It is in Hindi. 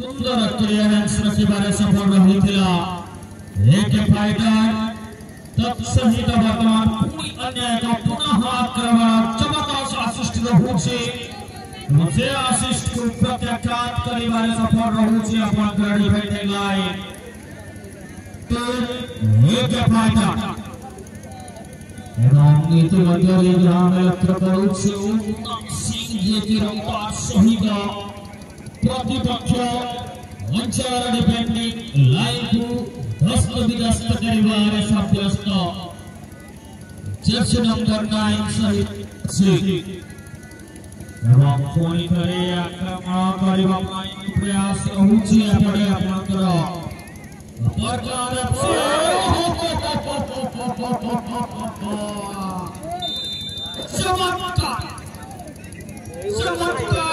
सुंदर क्लियरेंस रखिबारे सफल रहिथिला एक फाइटर तत्सहित वर्तमान पुनी अन्य एक पुनः आक्रमण चमत्कार असिस्ट होछि मुझे असिस्ट को प्रत्याख्यात करिबारे सफल रहुछि अपन गाड़ी बैठे लाइन तो एक फाइटर एवं नीति मध्य ग्राम लक्ष्य करुछि सिंह जी की रफ्तार सहित प्रतिपक्ष अंचल डिफेंडिंग लाइन को ध्वस्त विध्वस्त करिबारे सफलस्त जर्सी नंबर 9 सहित सी एवं पुणी थरे आक्रमण करिबा ପାଇଁ प्रयास होछि एपडे आपनकर सरकार चमत्कार